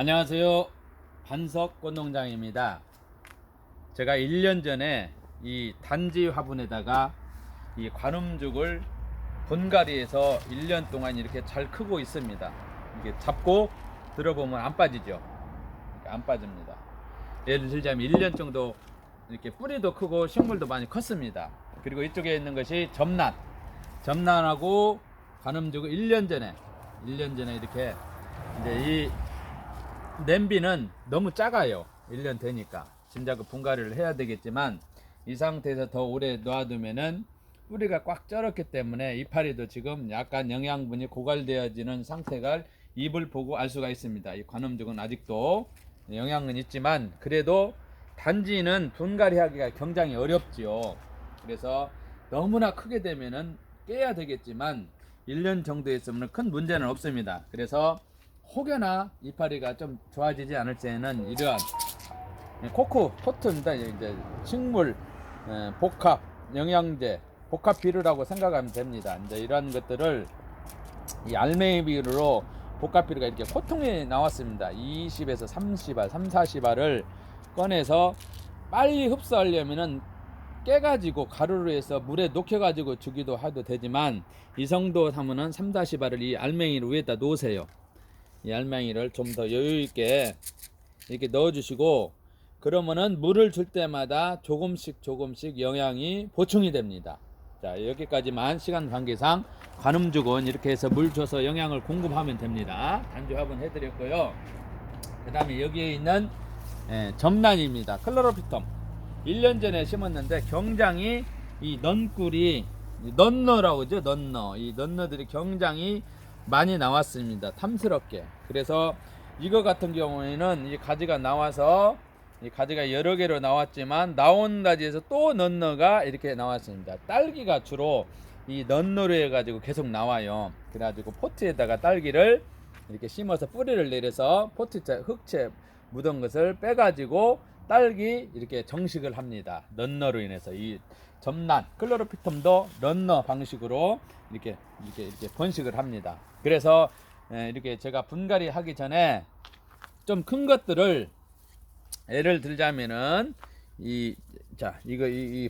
안녕하세요. 반석꽃농장입니다. 제가 1년 전에 이 단지 화분에다가 이 관음죽을 분갈이해서 1년 동안 이렇게 잘 크고 있습니다. 이게 잡고 들어보면 안 빠지죠. 안 빠집니다. 예를 들자면 1년 정도 이렇게 뿌리도 크고 식물도 많이 컸습니다. 그리고 이쪽에 있는 것이 점란하고 관음죽을 1년 전에 이렇게 이제 이 냄비는 너무 작아요. 1년 되니까 진짜 그 분갈이를 해야 되겠지만 이 상태에서 더 오래 놔두면은 뿌리가 꽉 쩔었기 때문에 이파리도 지금 약간 영양분이 고갈되어지는 상태가 잎을 보고 알 수가 있습니다. 이 관음죽은 아직도 영양은 있지만 그래도 단지는 분갈이 하기가 굉장히 어렵지요. 그래서 너무나 크게 되면은 깨야 되겠지만 1년 정도 있으면 큰 문제는 없습니다. 그래서 혹여나 이파리가 좀 좋아지지 않을 때는 이러한 코트입니다. 이제 식물 복합 영양제, 복합 비료라고 생각하면 됩니다. 이제 이러한 것들을 이 알맹이 비료로 복합 비료가 이렇게 코통에 나왔습니다. 20에서 30알, 3, 40알을 꺼내서 빨리 흡수하려면은 깨가지고 가루로 해서 물에 녹여가지고 주기도 해도 되지만 이 정도 하면은 3, 40알을 이 알맹이를 위에다 놓으세요. 이 알맹이를 좀 더 여유있게 이렇게 넣어주시고 그러면은 물을 줄 때마다 조금씩 영양이 보충이 됩니다. 자, 여기까지만 시간 관계상 관음죽은 이렇게 해서 물 줘서 영양을 공급하면 됩니다. 단지 화분 해드렸고요. 그 다음에 여기에 있는 점란입니다. 클로로피톰 1년 전에 심었는데 굉장히 이 넌꿀이 넌너라고 그러죠. 넌너. 이 넌너들이 굉장히 많이 나왔습니다. 탐스럽게. 그래서 이거 같은 경우에는 이 가지가 나와서 이 가지가 여러 개로 나왔지만 나온 가지에서 또 넌너가 이렇게 나왔습니다. 딸기가 주로 이 넌너로 해가지고 계속 나와요. 그래가지고 포트에다가 딸기를 이렇게 심어서 뿌리를 내려서 포트째 흙채 묻은 것을 빼가지고 딸기 이렇게 정식을 합니다. 넌너로 인해서 이 점란 클로로피톰도 넌너 방식으로 이렇게 번식을 합니다. 그래서 이렇게 제가 분갈이 하기 전에 좀 큰 것들을 예를 들자면은 이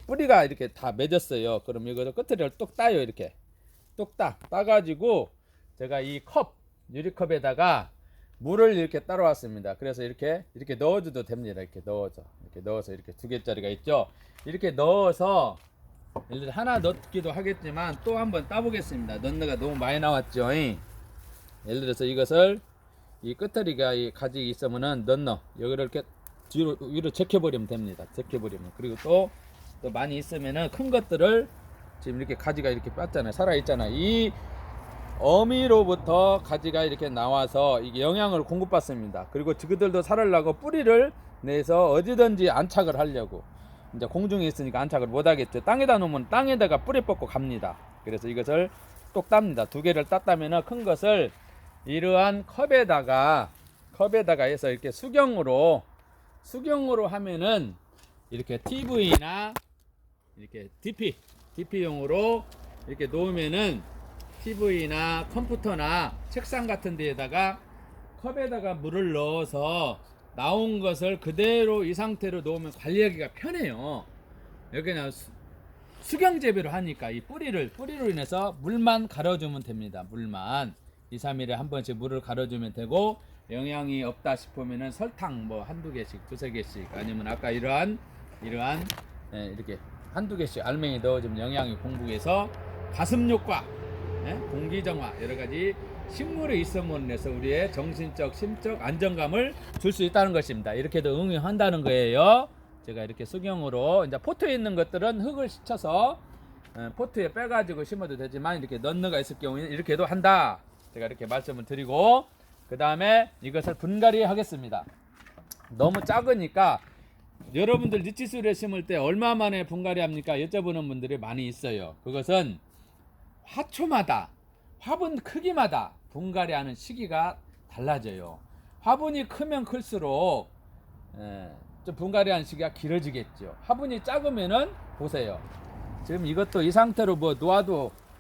뿌리가 이렇게 다 맺었어요. 그럼 이거를 끝을 똑 따요. 이렇게 똑 따가지고 제가 이 유리컵에다가 물을 이렇게 따라 왔습니다. 그래서 이렇게 넣어줘도 됩니다. 이렇게 넣어서 이렇게 2개짜리가 있죠. 이렇게 넣어서 예를 들어 하나 넣기도 하겠지만 또 한번 따보겠습니다. 넌너가 너무 많이 나왔죠. 예를 들어서 이것을 이 끝다리가 이 가지 있으면은 넌너 여기를 이렇게 위로 제껴버리면 됩니다. 제껴버리면 그리고 또 많이 있으면은 큰 것들을 지금 이렇게 가지가 이렇게 빻잖아요. 살아 있잖아요. 이 어미로부터 가지가 이렇게 나와서 이게 영양을 공급받습니다. 그리고 그들도 살으려고 뿌리를 내서 어디든지 안착을 하려고 이제 공중에 있으니까 안착을 못하겠죠. 땅에다 놓으면 땅에다가 뿌리 뻗고 갑니다. 그래서 이것을 똑 땁니다. 2개를 땄다면 큰 것을 이러한 컵에다가 해서 이렇게 수경으로 하면은 이렇게 TV나 이렇게 DP용으로 이렇게 놓으면은 TV나 컴퓨터나 책상 같은 데에다가 컵에다가 물을 넣어서 나온 것을 그대로 이 상태로 놓으면 관리하기가 편해요. 여기는 수경 재배로 하니까 이 뿌리로 인해서 물만 갈아주면 됩니다. 물만 2, 3일에 한 번씩 물을 갈아주면 되고 영양이 없다 싶으면은 설탕 뭐 한두 개씩, 두세 개씩 아니면 아까 이러한 이렇게 한두 개씩 알맹이 넣어주면 영양이 공급해서 가슴효과, 공기정화 여러 가지 식물에 있음으로 인해서 우리의 정신적, 심적 안정감을 줄 수 있다는 것입니다. 이렇게도 응용한다는 거예요. 제가 이렇게 수경으로 이제 포트에 있는 것들은 흙을 씻어서 포트에 빼가지고 심어도 되지만 이렇게 넌너가 있을 경우에는 이렇게도 한다. 제가 이렇게 말씀을 드리고 그 다음에 이것을 분갈이 하겠습니다. 너무 작으니까 여러분들 리치수를 심을 때 얼마 만에 분갈이 합니까? 여쭤보는 분들이 많이 있어요. 그것은 화초마다 화분 크기마다 분갈이 하는 시기가 달라져요. 화분이 크면 클수록 좀 분갈이 하는 시기가 길어지겠죠. 화분이 작으면은 보세요. 지금 이것도 이 상태로 뭐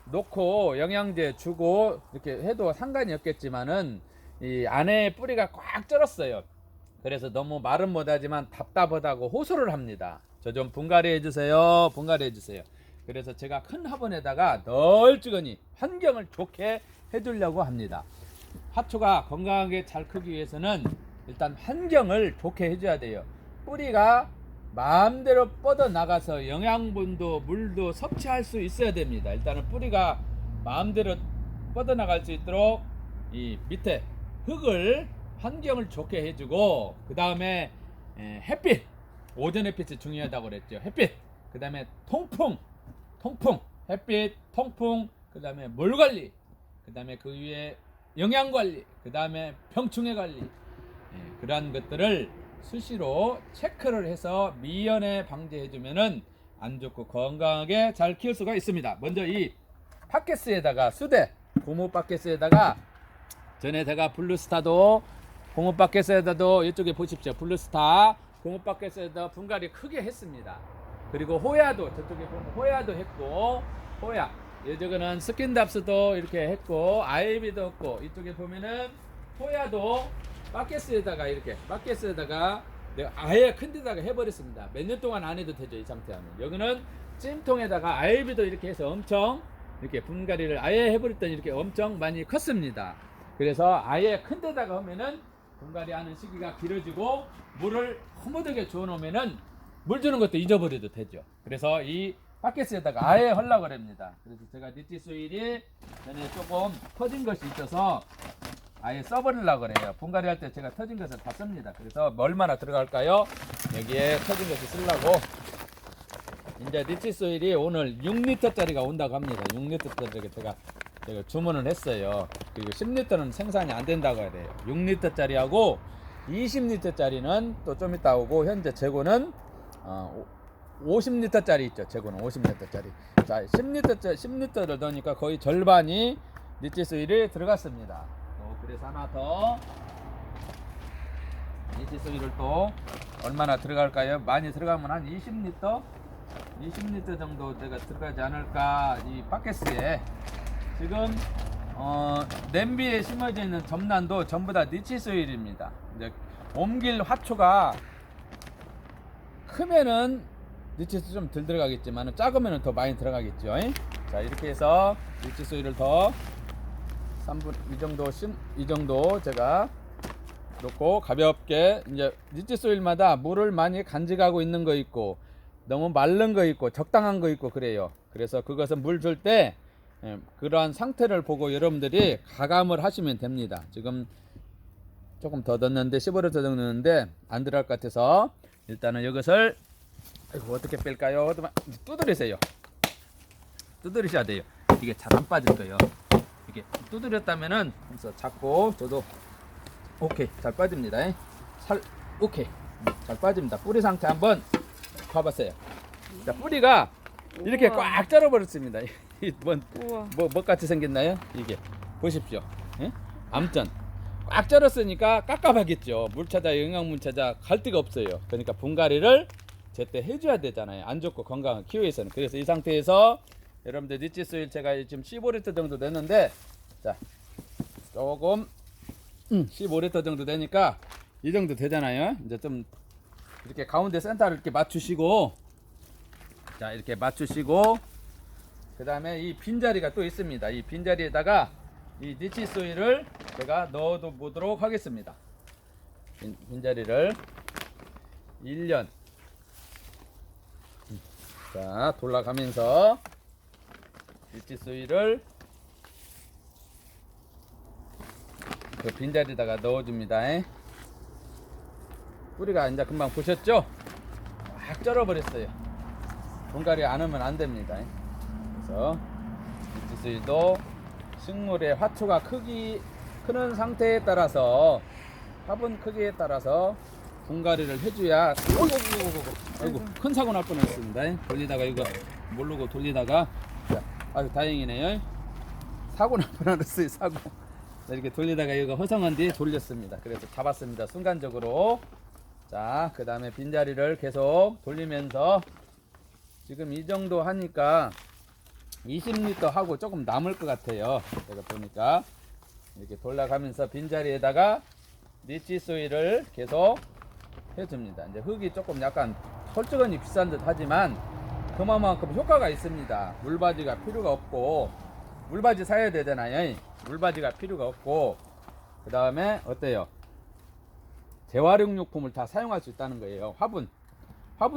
놓고 영양제 주고 이렇게 해도 상관이 없겠지만은 이 안에 뿌리가 꽉 쩔었어요. 그래서 너무 말은 못하지만 답답하다고 호소를 합니다. 저 좀 분갈이 해주세요. 분갈이 해주세요. 그래서 제가 큰 화분에다가 널찍하니 환경을 좋게 해주려고 합니다. 화초가 건강하게 잘 크기 위해서는 일단 환경을 좋게 해줘야 돼요. 뿌리가 마음대로 뻗어나가서 영양분도 물도 섭취할 수 있어야 됩니다. 일단은 뿌리가 마음대로 뻗어나갈 수 있도록 이 밑에 흙을 환경을 좋게 해주고, 그 다음에 햇빛, 오전 햇빛이 중요하다고 그랬죠. 햇빛, 그 다음에 통풍, 햇빛, 통풍, 그 다음에 물 관리, 그 다음에 그 위에 영양 관리, 그 다음에 병충해 관리, 그러한 것들을 수시로 체크를 해서 미연에 방지해주면은 안 좋고 건강하게 잘 키울 수가 있습니다. 먼저 이 팟캐스에다가 수대 고무 팟캐스에다가 전에 제가 블루스타도 고무 팟캐스에다도 이쪽에 보십시오. 블루스타 고무 팟캐스에다 분갈이 크게 했습니다. 그리고 호야도 저쪽에 보면 호야도 했고, 호야 이쪽에는 스킨답스도 이렇게 했고, 아이비도 했고, 이쪽에 보면은 호야도 팟캐스에다가 이렇게 팟캐스에다가 내가 아예 큰 데다가 해버렸습니다. 몇 년 동안 안 해도 되죠, 이 상태 하면. 여기는 찜통에다가 아이비도 이렇게 해서 엄청 이렇게 분갈이를 아예 해버렸더니 이렇게 엄청 많이 컸습니다. 그래서 아예 큰 데다가 하면은 분갈이 하는 시기가 길어지고, 물을 허무하게 주워 놓으면은 물 주는 것도 잊어버려도 되죠. 그래서 이 팟캐스에다가 아예 하려고 합니다. 그래서 제가 니티소일이 전에 조금 터진 것이 있어서 아예 써버리려고 그래요. 분갈이 할 때 제가 터진 것을 다 씁니다. 그래서 얼마나 들어갈까요? 여기에 터진 것을 쓰려고 이제 니티소일이 오늘 6리터짜리가 온다고 합니다. 6리터짜리 제가 주문을 했어요. 그리고 10리터는 생산이 안 된다고 해야 돼요. 6리터짜리하고 20리터짜리는 또 좀 이따 오고, 현재 재고는 50리터짜리 있죠. 재고는 50리터짜리. 자, 10리터를 넣으니까 거의 절반이 니티소일이 들어갔습니다. 그래서 하나 더 니티소일을 또 얼마나 들어갈까요? 많이 들어가면 한 20리터 정도 제가 들어가지 않을까. 이 팟캐스트에 지금 냄비에 심어져 있는 점란도 전부 다 니티소일입니다. 이제 옮길 화초가 크면은 니티소일 좀 덜 들어가겠지만 작으면은 더 많이 들어가겠죠. 자, 이렇게 해서 니티소일을 더 3분 이 정도 제가 놓고 가볍게, 이제 니티소일마다 물을 많이 간직하고 있는 거 있고, 너무 마른 거 있고, 적당한 거 있고 그래요. 그래서 그것은 물 줄 때 그러한 상태를 보고 여러분들이 가감을 하시면 됩니다. 지금 조금 더 넣었는데 15리터 정도 넣었는데 안 들어갈 것 같아서 일단은 이것을 어떻게 뺄까요? 두드리세요. 두드리셔야 돼요. 이게 잘 안 빠질 거예요. 이게 두드렸다면은 그래서 잡고, 저도 오케이 잘 빠집니다. 오케이 잘 빠집니다. 뿌리 상태 한번 봐봤어요. 자, 뿌리가 이렇게 꽉 쩔어버렸습니다. 뭐 같이 생겼나요? 이게 보십시오. 암전 꽉 쩔었으니까 깝깝하겠죠. 물 찾아, 영양분 찾아 갈 데가 없어요. 그러니까 분갈이를 제때 해줘야 되잖아요. 안 좋고 건강한 키우기 위해서는. 그래서 이 상태에서 여러분들 니티소일 제가 지금 15리터 정도 냈는데, 자 조금 15리터 정도 되니까 이 정도 되잖아요. 이제 좀 이렇게 가운데 센터를 이렇게 맞추시고, 자 이렇게 맞추시고, 그 다음에 이 빈자리가 또 있습니다. 이 빈자리에다가 이 니티소일을 제가 넣어 보도록 하겠습니다. 빈자리를 1년 자 돌아가면서 니티소일을 그 빈자리에다가 넣어줍니다. 뿌리가 이제 금방 보셨죠? 막 쩔어버렸어요. 분갈이 안 하면 안 됩니다. 그래서 니티소일도 식물의 화초가 크는 상태에 따라서, 화분 크기에 따라서 분갈이를 해줘야. 아이고 큰 사고 날 뻔했습니다. 돌리다가 이거 모르고 돌리다가, 아유 다행이네요. 사고 날 뻔했어요. 사고. 이렇게 돌리다가 이거 허성한 뒤에 돌렸습니다. 그래서 잡았습니다. 순간적으로. 자, 그 다음에 빈자리를 계속 돌리면서 지금 이 정도 하니까 20리터 하고 조금 남을 것 같아요. 제가 보니까 이렇게 돌아가면서 빈자리에다가 리치 소일을 계속 해줍니다. 이제 흙이 조금 약간 헐쩍하니 비싼 듯 하지만 그만큼 효과가 있습니다. 물바지가 필요가 없고, 물바지 사야 되잖아요. 물바지가 필요가 없고, 그 다음에 어때요? 재활용용품을 다 사용할 수 있다는 거예요. 화분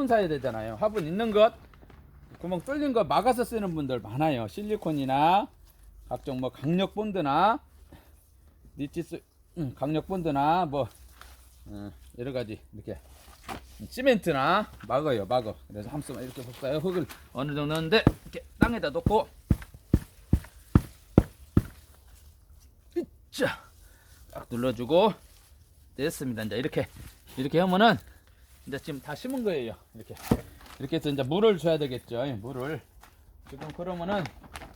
사야 되잖아요. 화분 있는 것, 구멍 뚫린 거 막아서 쓰는 분들 많아요. 실리콘이나 각종 뭐 강력 본드나 니치스 강력 본드나 뭐 여러 가지 이렇게 시멘트나 막아요. 그래서 함수만 이렇게 볼까요? 흙을 어느 정도 넣는데 이렇게 땅에다 놓고 자, 딱 눌러주고 됐습니다. 이제 이렇게 하면은 이제 지금 다 심은 거예요. 이렇게 해서 이제 물을 줘야 되겠죠. 물을 지금 그러면은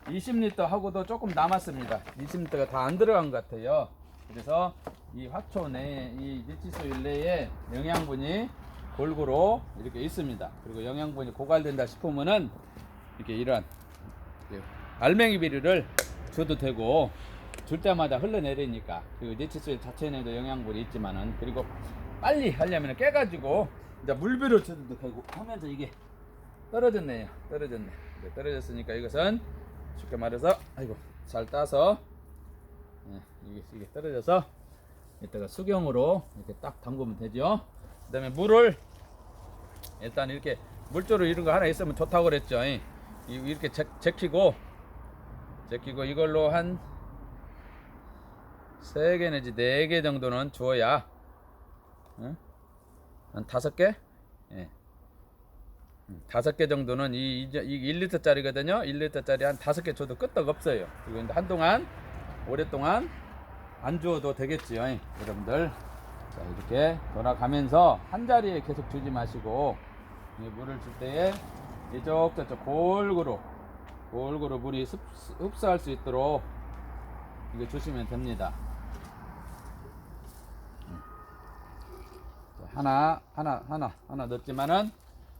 20리터 하고도 조금 남았습니다. 20리터가 다 안 들어간 것 같아요. 그래서 이 화초 내에 이 리치소일 내에 영양분이 골고루 이렇게 있습니다. 그리고 영양분이 고갈된다 싶으면은 이렇게 이러한 알맹이 비료를 줘도 되고, 줄 때마다 흘러내리니까. 그리고 리치소일 자체에도 영양분이 있지만은, 그리고 빨리 하려면 깨가지고 이제 물비료 줘도 되고 하면서 이게 떨어졌네. 떨어졌으니까 이것은 쉽게 말해서 잘 따서 이게 떨어져서 이따가 수경으로 이렇게 딱 담그면 되죠. 그 다음에 물을 일단 이렇게 물조로 이런 거 하나 있으면 좋다고 그랬죠. 이렇게 제키고 이걸로 한 3개 내지 4개 정도는 주어야 한 5개? 5개 정도는 이 1리터짜리거든요. 1리터짜리 한 5개 줘도 끄떡 없어요. 그리고 이제 한동안 오랫동안 안 주어도 되겠지요. 여러분들, 자, 이렇게 돌아가면서 한 자리에 계속 주지 마시고 물을 줄 때에 이쪽저쪽 골고루 물이 흡수할 수 있도록 이거 주시면 됩니다. 하나 넣었지만은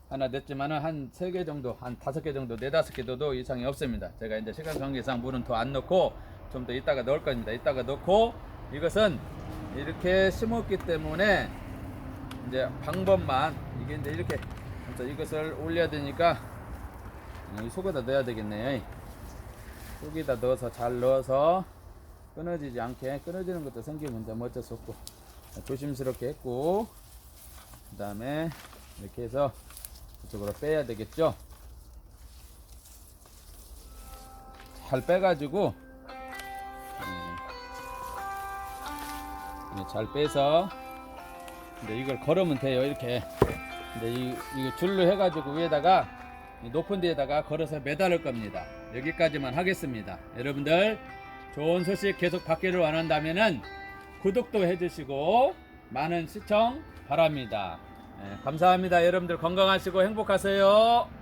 한 3개 정도, 한 5개 정도, 4, 5개 넣어도 이상이 없습니다. 제가 이제 시간 관계상 물은 더 안 넣고 좀 더 이따가 넣을 겁니다. 이따가 넣고, 이것은 이렇게 심었기 때문에 이제 방법만, 이게 이제 이렇게 이것을 올려야 되니까 이 속에다 넣어야 되겠네요. 속에다 넣어서 잘 넣어서 끊어지지 않게, 끊어지는 것도 생기면 뭐 어쩔 수 없고 조심스럽게 했고, 그 다음에 이렇게 해서 이쪽으로 빼야 되겠죠. 잘 빼가지고 잘 빼서 이제 이걸 걸으면 돼요. 이렇게 이제 이 줄로 해가지고 위에다가 높은 데에다가 걸어서 매달을 겁니다. 여기까지만 하겠습니다. 여러분들 좋은 소식 계속 받기를 원한다면은 구독도 해주시고 많은 시청 바랍니다. 감사합니다. 여러분들 건강하시고 행복하세요.